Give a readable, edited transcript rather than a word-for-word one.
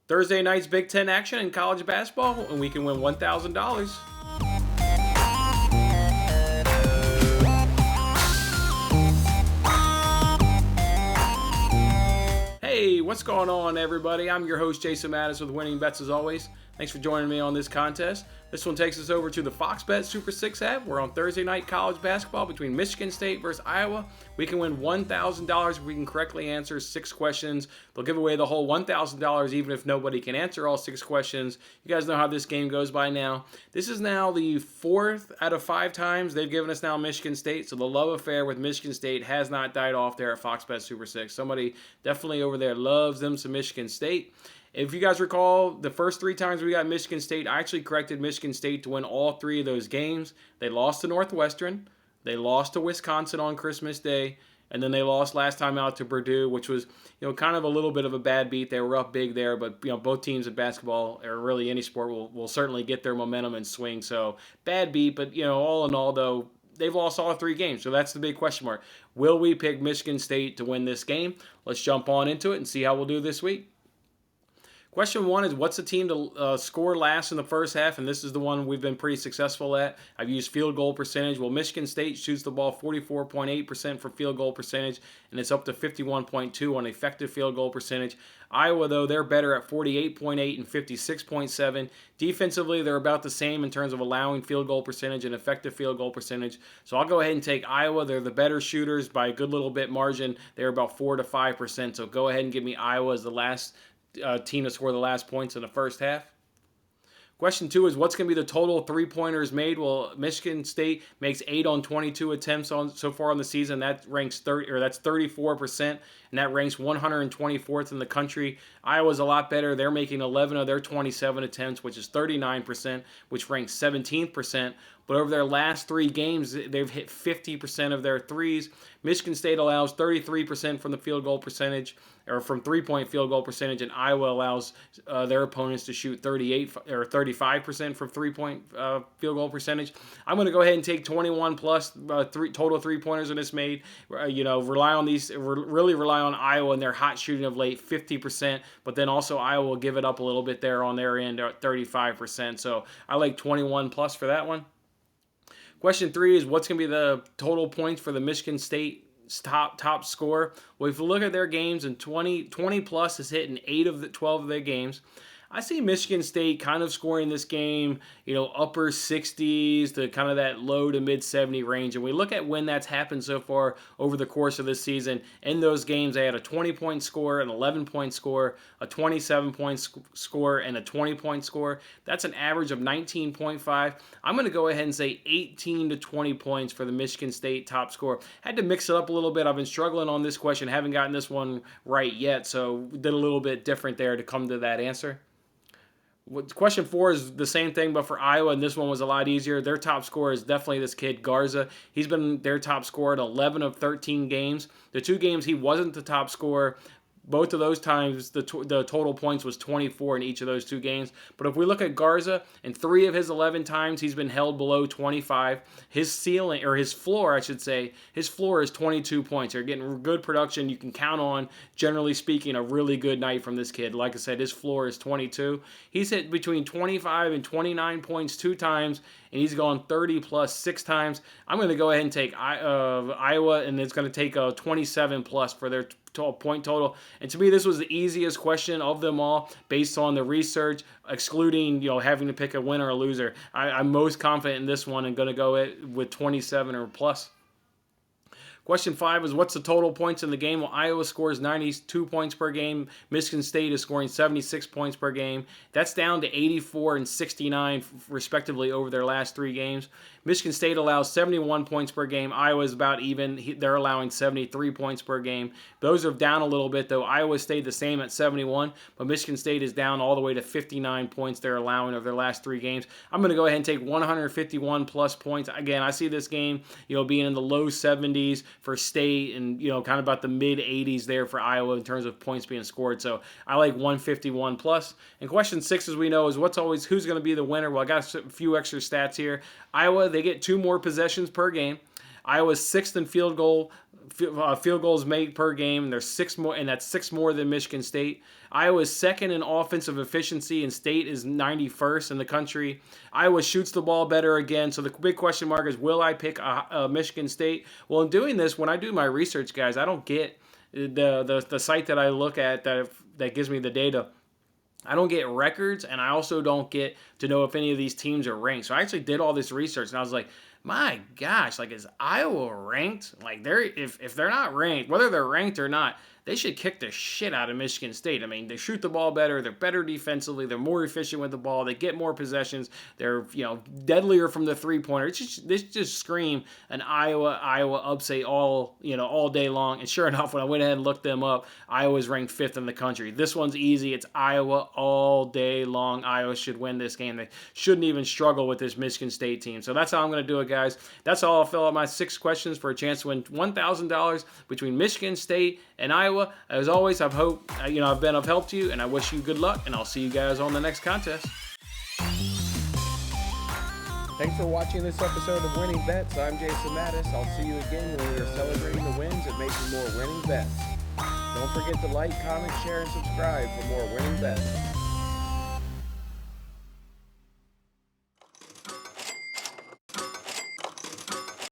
Thursday night's Big Ten action in college basketball, and we can win $1,000. Hey, what's going on, everybody? I'm your host, Jason Mattis with Winning Bets as always. Thanks for joining me on this contest. This one takes us over to the Fox Bet Super 6 app. We're on Thursday night college basketball between Michigan State versus Iowa. We can win $1,000 if we can correctly answer 6 questions. They'll give away the whole $1,000 even if nobody can answer all 6 questions. You guys know how this game goes by now. This is now the 4th out of 5 times they've given us now Michigan State, so the love affair with Michigan State has not died off there at Fox Bet Super 6. Somebody definitely over there loves them some Michigan State. If you guys recall, the first 3 times we got Michigan State, I actually corrected Michigan State to win all 3 of those games. They lost to Northwestern, they lost to Wisconsin on Christmas Day, and then they lost last time out to Purdue, which was, kind of a little bit of a bad beat. They were up big there, but both teams in basketball or really any sport will certainly get their momentum and swing. So bad beat, but all in all though, they've lost all 3 games. So that's the big question mark. Will we pick Michigan State to win this game? Let's jump on into it and see how we'll do this week. Question 1 is what's the team to score last in the first half? And this is the one we've been pretty successful at. I've used field goal percentage. Well, Michigan State shoots the ball 44.8% for field goal percentage, and it's up to 51.2 on effective field goal percentage. Iowa, though, they're better at 48.8 and 56.7. Defensively, they're about the same in terms of allowing field goal percentage and effective field goal percentage. So I'll go ahead and take Iowa. They're the better shooters by a good little bit margin. They're about 4 to 5%. So go ahead and give me Iowa as the last team to score the last points in the first half. Question 2 is what's going to be the total three-pointers made? Well, Michigan State makes 8 on 22 attempts so far on the season. That ranks that's 34%, and that ranks 124th in the country. Iowa's a lot better. They're making 11 of their 27 attempts, which is 39%, which ranks 17%. But over their last 3 games, they've hit 50% of their threes. Michigan State allows 33% from the field goal percentage, or from three-point field goal percentage, and Iowa allows their opponents to shoot 38 or 35% from three-point field goal percentage. I'm going to go ahead and take 21 plus total three-pointers in this made. Really rely on Iowa and their hot shooting of late, 50%, but then also Iowa will give it up a little bit there on their end at 35%. So I like 21 plus for that one. Question 3 is what's going to be the total points for the Michigan State top scorer? Well, if you look at their games, and 20 plus is hitting 8 of the 12 of their games. I see Michigan State kind of scoring this game, upper 60s to kind of that low to mid 70 range. And we look at when that's happened so far over the course of this season. In those games, they had a 20-point score, an 11-point score, a 27-point score, and a 20-point score. That's an average of 19.5. I'm going to go ahead and say 18 to 20 points for the Michigan State top score. Had to mix it up a little bit. I've been struggling on this question. Haven't gotten this one right yet, so did a little bit different there to come to that answer. Question 4 is the same thing, but for Iowa, and this one was a lot easier. Their top scorer is definitely this kid, Garza. He's been their top scorer in 11 of 13 games. The 2 games he wasn't the top scorer, both of those times, the total points was 24 in each of those 2 games. But if we look at Garza, in 3 of his 11 times, he's been held below 25. His ceiling, or his floor, I should say, his floor is 22 points. You're getting good production. You can count on, generally speaking, a really good night from this kid. Like I said, his floor is 22. He's hit between 25 and 29 points 2 times, and he's gone 30 plus 6 times. I'm going to go ahead and take Iowa, and it's going to take a 27 plus for their point total. And to me, this was the easiest question of them all based on the research, excluding having to pick a winner or a loser. I'm most confident in this one and going to go with 27 or plus. Question 5 is what's the total points in the game? Well, Iowa scores 92 points per game. Michigan State is scoring 76 points per game. That's down to 84 and 69 respectively over their last 3 games. Michigan State allows 71 points per game. Iowa is about even. They're allowing 73 points per game. Those are down a little bit, though. Iowa stayed the same at 71, but Michigan State is down all the way to 59 points they're allowing over their last 3 games. I'm going to go ahead and take 151 plus points. Again, I see this game, being in the low 70s for State and, kind of about the mid 80s there for Iowa in terms of points being scored. So I like 151 plus. And question 6, as we know, is who's going to be the winner? Well, I got a few extra stats here. Iowa, they get 2 more possessions per game. Iowa's sixth in field goals made per game. There's 6 more, and that's 6 more than Michigan State. Iowa's second in offensive efficiency, and State is 91st in the country. Iowa shoots the ball better again. So the big question mark is, will I pick Michigan State? Well, in doing this, when I do my research, guys, I don't get the site that I look at that gives me the data. I don't get records, and I also don't get to know if any of these teams are ranked. So I actually did all this research, and I was like, my gosh, like, is Iowa ranked? Like, if they're not ranked, whether they're ranked or not, they should kick the shit out of Michigan State. I mean, they shoot the ball better, they're better defensively, they're more efficient with the ball, they get more possessions, they're deadlier from the three-pointer. They just scream an Iowa upset all day long. And sure enough, when I went ahead and looked them up, Iowa's ranked 5th in the country. This one's easy. It's Iowa all day long. Iowa should win this game. They shouldn't even struggle with this Michigan State team. So that's how I'm going to do it, guys. That's all. I'll fill out my 6 questions for a chance to win $1,000 between Michigan State and Iowa. As always, I've helped you, and I wish you good luck, and I'll see you guys on the next contest. Thanks for watching this episode of Winning Bets. I'm Jason Mattis. I'll see you again when we are celebrating the wins and making more winning bets. Don't forget to like, comment, share, and subscribe for more winning bets.